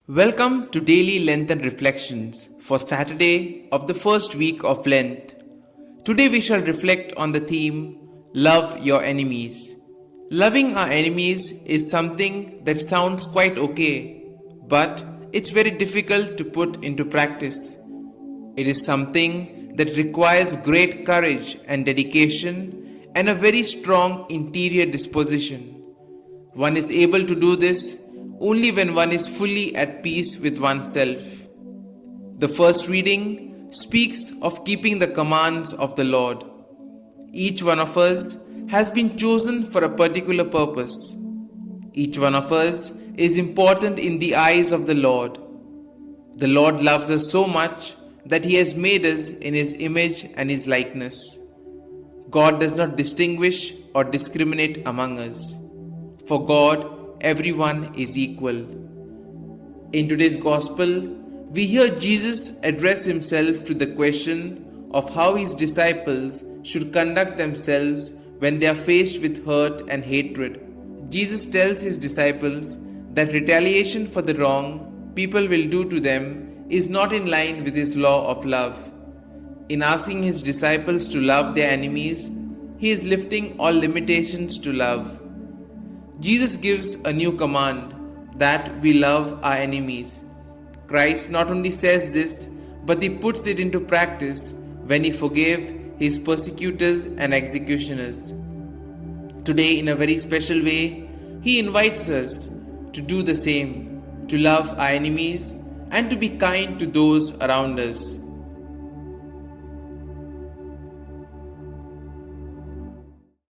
Welcome to Daily Lenten Reflections for Saturday of the first week of Lent. Today we shall reflect on the theme, Love Your Enemies. Loving our enemies is something that sounds quite okay, but it's very difficult to put into practice. It is something that requires great courage and dedication and a very strong interior disposition. One is able to do this only when one is fully at peace with oneself. The first reading speaks of keeping the commands of the Lord. Each one of us has been chosen for a particular purpose. Each one of us is important in the eyes of the Lord. The Lord loves us so much that He has made us in His image and His likeness. God does not distinguish or discriminate among us. For God, everyone is equal. In today's Gospel, we hear Jesus address Himself to the question of how His disciples should conduct themselves when they are faced with hurt and hatred. Jesus tells His disciples that retaliation for the wrong people will do to them is not in line with His law of love. In asking His disciples to love their enemies, He is lifting all limitations to love. Jesus gives a new command that we love our enemies. Christ not only says this, but He puts it into practice when He forgave His persecutors and executioners. Today, in a very special way, He invites us to do the same, to love our enemies and to be kind to those around us.